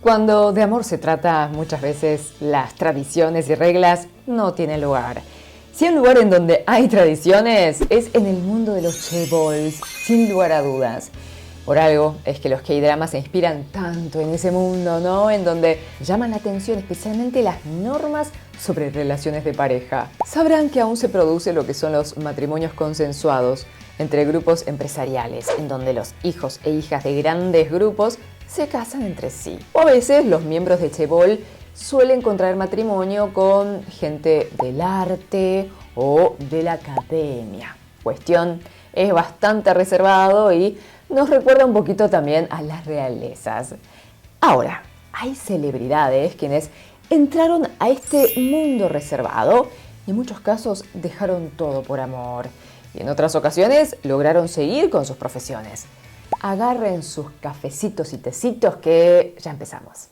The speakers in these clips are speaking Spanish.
Cuando de amor se trata, muchas veces las tradiciones y reglas no tienen lugar. Si hay un lugar en donde hay tradiciones, es en el mundo de los chaebols, sin lugar a dudas. Por algo es que los K-dramas se inspiran tanto en ese mundo, ¿no? En donde llaman la atención especialmente las normas sobre relaciones de pareja. Sabrán que aún se produce lo que son los matrimonios consensuados entre grupos empresariales, en donde los hijos e hijas de grandes grupos se casan entre sí. O a veces los miembros de chaebol suelen contraer matrimonio con gente del arte o de la academia. Cuestión es bastante reservado y nos recuerda un poquito también a las realezas. Ahora, hay celebridades quienes entraron a este mundo reservado y en muchos casos dejaron todo por amor. Y en otras ocasiones lograron seguir con sus profesiones. Agarren sus cafecitos y tecitos que ya empezamos.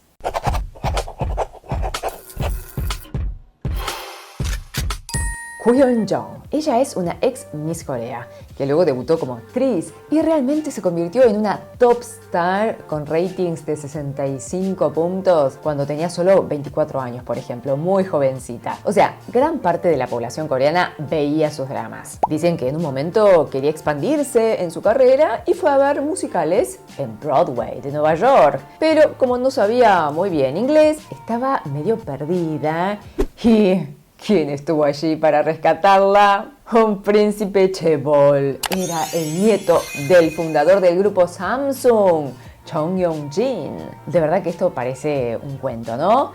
Hyeon-jong. Ella es una ex Miss Corea que luego debutó como actriz y realmente se convirtió en una top star con ratings de 65 puntos cuando tenía solo 24 años, por ejemplo, muy jovencita. O sea, gran parte de la población coreana veía sus dramas. Dicen que en un momento quería expandirse en su carrera y fue a ver musicales en Broadway de Nueva York. Pero como no sabía muy bien inglés, estaba medio perdida y ¿quién estuvo allí para rescatarla? Un príncipe chaebol. Era el nieto del fundador del grupo Samsung, Chung Yong-jin. De verdad que esto parece un cuento, ¿no?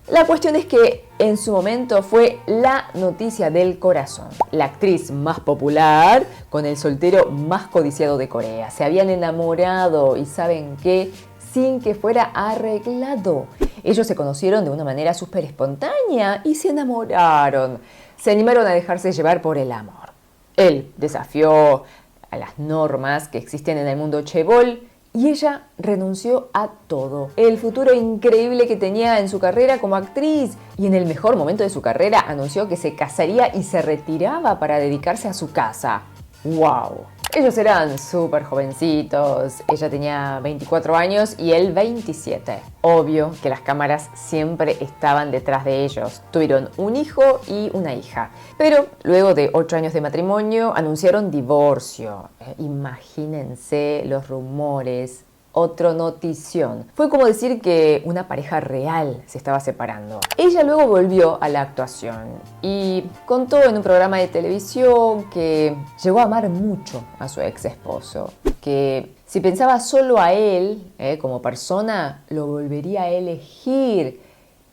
La cuestión es que en su momento fue la noticia del corazón. La actriz más popular con el soltero más codiciado de Corea. Se habían enamorado y ¿saben qué? Sin que fuera arreglado. Ellos se conocieron de una manera súper espontánea y se enamoraron. Se animaron a dejarse llevar por el amor. Él desafió a las normas que existen en el mundo chaebol y ella renunció a todo. El futuro increíble que tenía en su carrera como actriz y en el mejor momento de su carrera anunció que se casaría y se retiraba para dedicarse a su casa. ¡Wow! Ellos eran súper jovencitos, ella tenía 24 años y él 27. Obvio que las cámaras siempre estaban detrás de ellos. Tuvieron un hijo y una hija. Pero luego de 8 años de matrimonio anunciaron divorcio. Imagínense los rumores. Otro notición. Fue como decir que una pareja real se estaba separando. Ella luego volvió a la actuación y contó en un programa de televisión que llegó a amar mucho a su ex esposo, que si pensaba solo a él como persona, lo volvería a elegir,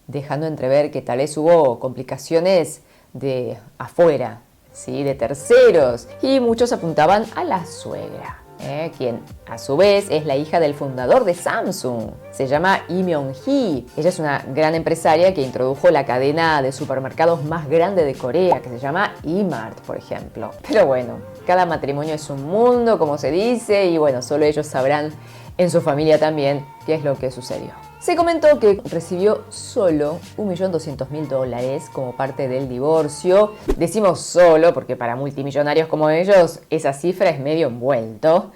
dejando entrever que tal vez hubo complicaciones de afuera, ¿sí? De terceros, y muchos apuntaban a la suegra. Quien a su vez es la hija del fundador de Samsung. Se llama Lee Myung-hee. Ella es una gran empresaria que introdujo la cadena de supermercados más grande de Corea, que se llama E-Mart, por ejemplo. Pero bueno, cada matrimonio es un mundo, como se dice, y bueno, solo ellos sabrán en su familia también qué es lo que sucedió. Se comentó que recibió solo $1.200.000 como parte del divorcio. Decimos solo porque para multimillonarios como ellos esa cifra es medio envuelto.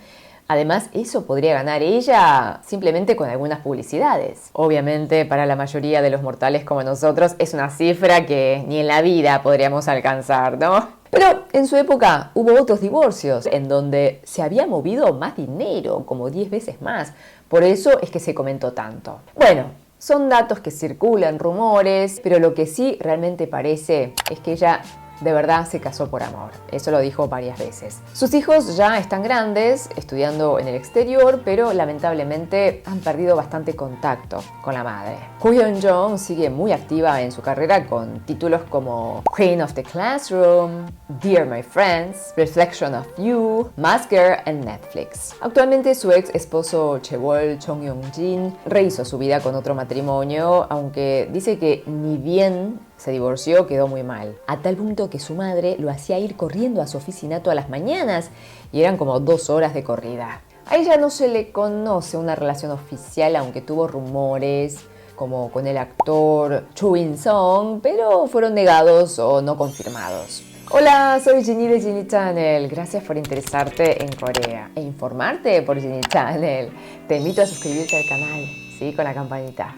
Además, eso podría ganar ella simplemente con algunas publicidades. Obviamente, para la mayoría de los mortales como nosotros es una cifra que ni en la vida podríamos alcanzar, ¿no? Pero en su época hubo otros divorcios en donde se había movido más dinero, como 10 veces más. Por eso es que se comentó tanto. Bueno, son datos que circulan, rumores, pero lo que sí realmente parece es que ella de verdad se casó por amor. Eso lo dijo varias veces. Sus hijos ya están grandes, estudiando en el exterior, pero lamentablemente han perdido bastante contacto con la madre. Hyeon-jong sigue muy activa en su carrera con títulos como Queen of the Classroom, Dear My Friends, Reflection of You, Masker and Netflix. Actualmente su ex esposo chaebol Chung Yong-jin rehizo su vida con otro matrimonio, aunque dice que ni bien se divorció, quedó muy mal. A tal punto que su madre lo hacía ir corriendo a su oficina todas las mañanas y eran como 2 horas de corrida. A ella no se le conoce una relación oficial, aunque tuvo rumores como con el actor Chu In-sung, pero fueron negados o no confirmados. Hola, soy Ginny de Ginny Channel. Gracias por interesarte en Corea e informarte por Ginny Channel. Te invito a suscribirte al canal. Sí, con la campanita.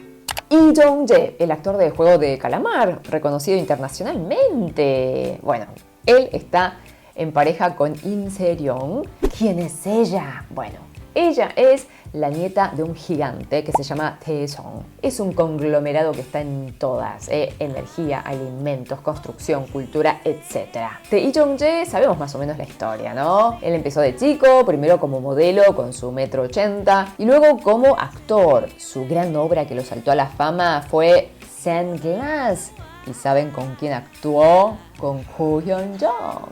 Lee Jong-jae, el actor de Juego de Calamar, reconocido internacionalmente. Bueno, él está en pareja con Im Se-ryung. ¿Quién es ella? Bueno, ella es la nieta de un gigante que se llama Taesong. Es un conglomerado que está en todas, energía, alimentos, construcción, cultura, etc. De Lee Jong-jae sabemos más o menos la historia, ¿no? Él empezó de chico, primero como modelo con su 1,80 m y luego como actor. Su gran obra que lo saltó a la fama fue Sandglass. ¿Y saben con quién actuó? Con Koo Hyun-jung,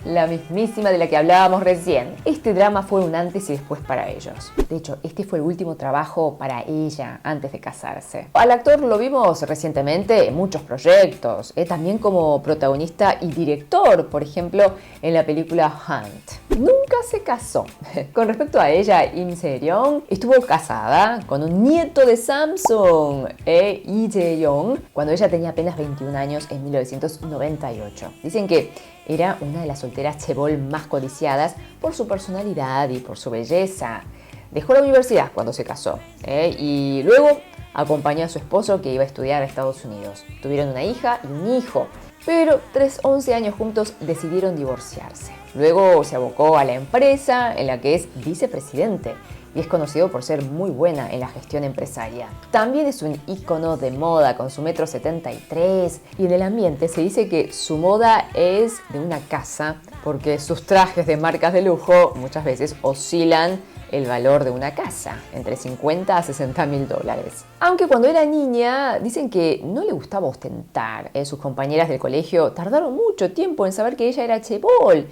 la mismísima de la que hablábamos recién. Este drama fue un antes y después para ellos. De hecho, este fue el último trabajo para ella antes de casarse. Al actor lo vimos recientemente en muchos proyectos, también como protagonista y director, por ejemplo, en la película Hunt. Nunca se casó. Con respecto a ella, Im Se-ryung estuvo casada con un nieto de Samsung, Lee Jae-yong, cuando ella tenía apenas 21 años en 1998. Dicen que era una de las solteras chaebol más codiciadas por su personalidad y por su belleza. Dejó la universidad cuando se casó y luego acompañó a su esposo que iba a estudiar a Estados Unidos. Tuvieron una hija y un hijo, pero tras 11 años juntos decidieron divorciarse. Luego se abocó a la empresa en la que es vicepresidente y es conocido por ser muy buena en la gestión empresaria. También es un ícono de moda con su 1,73 m y en el ambiente se dice que su moda es de una casa porque sus trajes de marcas de lujo muchas veces oscilan el valor de una casa, entre 50 a 60 mil dólares. Aunque cuando era niña dicen que no le gustaba ostentar. Sus compañeras del colegio tardaron mucho tiempo en saber que ella era chaebol.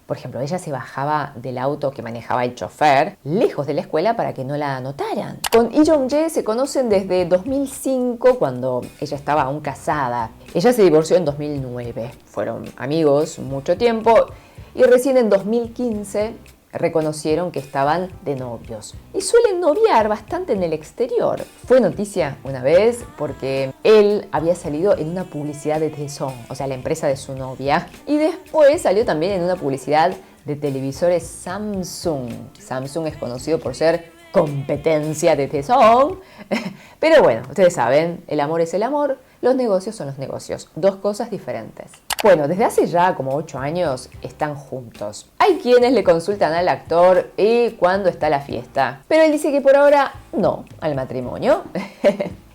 Por ejemplo, ella se bajaba del auto que manejaba el chofer lejos de la escuela para que no la notaran. Con Lee Jong-jae se conocen desde 2005, cuando ella estaba aún casada. Ella se divorció en 2009. Fueron amigos mucho tiempo y recién en 2015 reconocieron que estaban de novios. Y suelen noviar bastante en el exterior. Fue noticia una vez porque él había salido en una publicidad de Taesong, o sea, la empresa de su novia. Y después salió también en una publicidad de televisores Samsung. Samsung es conocido por ser competencia de Taesong. Pero bueno, ustedes saben, el amor es el amor, los negocios son los negocios. Dos cosas diferentes. Bueno, desde hace ya como 8 años están juntos. Hay quienes le consultan al actor y cuándo está la fiesta, pero él dice que por ahora no al matrimonio.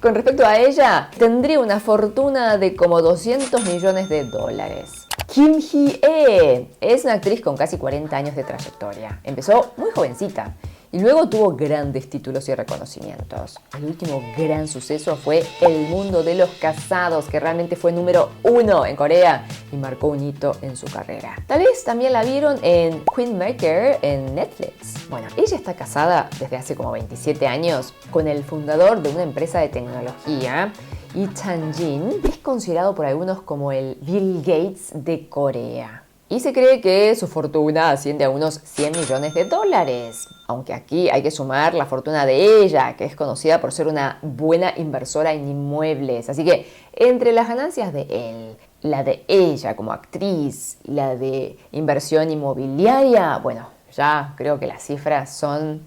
Con respecto a ella, tendría una fortuna de como 200 millones de dólares. Kim Hee es una actriz con casi 40 años de trayectoria. Empezó muy jovencita y luego tuvo grandes títulos y reconocimientos. El último gran suceso fue El mundo de los casados, que realmente fue número 1 en Corea y marcó un hito en su carrera. Tal vez también la vieron en Queenmaker en Netflix. Bueno, ella está casada desde hace como 27 años con el fundador de una empresa de tecnología. Lee Chang-jin es considerado por algunos como el Bill Gates de Corea. Y se cree que su fortuna asciende a unos 100 millones de dólares. Aunque aquí hay que sumar la fortuna de ella, que es conocida por ser una buena inversora en inmuebles. Así que entre las ganancias de él, la de ella como actriz y la de inversión inmobiliaria, bueno, ya creo que las cifras son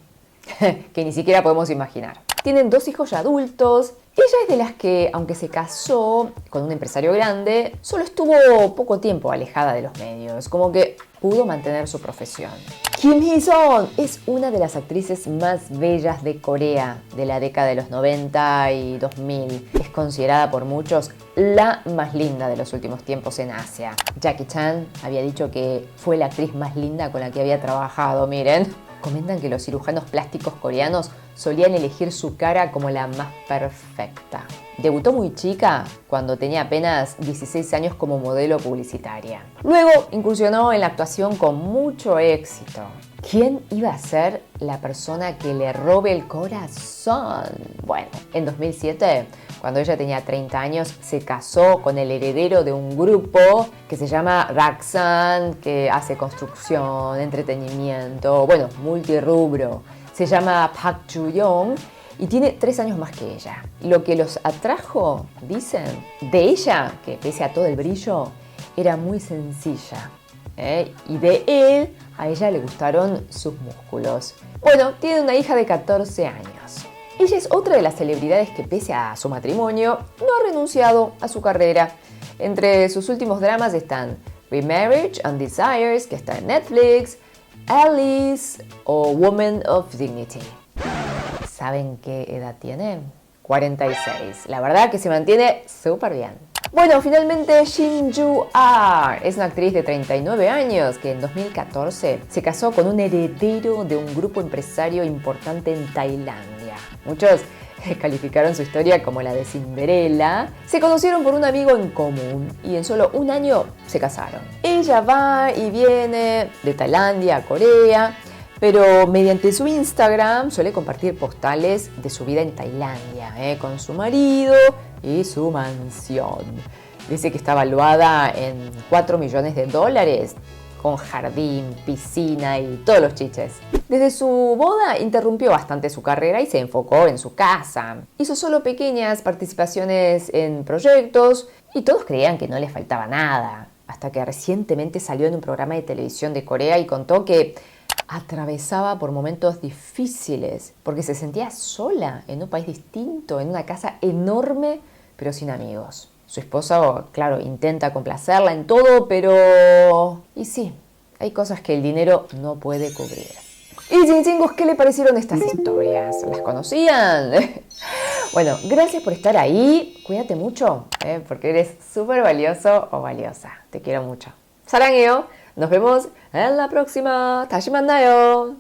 que ni siquiera podemos imaginar. Tienen 2 hijos ya adultos. Ella es de las que, aunque se casó con un empresario grande, solo estuvo poco tiempo alejada de los medios, como que pudo mantener su profesión. Kim Hee-sun es una de las actrices más bellas de Corea de la década de los 90 y 2000. Es considerada por muchos la más linda de los últimos tiempos en Asia. Jackie Chan había dicho que fue la actriz más linda con la que había trabajado, miren. Comentan que los cirujanos plásticos coreanos solían elegir su cara como la más perfecta. Debutó muy chica, cuando tenía apenas 16 años como modelo publicitaria. Luego incursionó en la actuación con mucho éxito. ¿Quién iba a ser la persona que le robe el corazón? Bueno, en 2007, cuando ella tenía 30 años, se casó con el heredero de un grupo que se llama Raksan, que hace construcción, entretenimiento, bueno, multirrubro. Se llama Park Ju-young y tiene 3 años más que ella. Lo que los atrajo, dicen, de ella, que pese a todo el brillo, era muy sencilla. Y de él, a ella le gustaron sus músculos. Bueno, tiene una hija de 14 años. Ella es otra de las celebridades que, pese a su matrimonio, no ha renunciado a su carrera. Entre sus últimos dramas están Remarriage and Desires, que está en Netflix, Alice o Woman of Dignity. ¿Saben qué edad tiene? 46. La verdad que se mantiene súper bien. Bueno, finalmente Shin Joo-ah es una actriz de 39 años que en 2014 se casó con un heredero de un grupo empresario importante en Tailandia. Muchos calificaron su historia como la de Cinderella. Se conocieron por un amigo en común y en solo un año se casaron. Ella va y viene de Tailandia a Corea, pero mediante su Instagram suele compartir postales de su vida en Tailandia, con su marido y su mansión. Dice que está valuada en $4 millones, con jardín, piscina y todos los chiches. Desde su boda interrumpió bastante su carrera y se enfocó en su casa. Hizo solo pequeñas participaciones en proyectos y todos creían que no le faltaba nada. Hasta que recientemente salió en un programa de televisión de Corea y contó que atravesaba por momentos difíciles porque se sentía sola en un país distinto, en una casa enorme pero sin amigos. Su esposo, claro, intenta complacerla en todo, pero... Y sí, hay cosas que el dinero no puede cubrir. Y chinchingos, ¿qué le parecieron estas historias? ¿Las conocían? Bueno, gracias por estar ahí. Cuídate mucho, porque eres súper valioso o valiosa. Te quiero mucho. 사랑해요. Nos vemos en la próxima. 다시 만나요.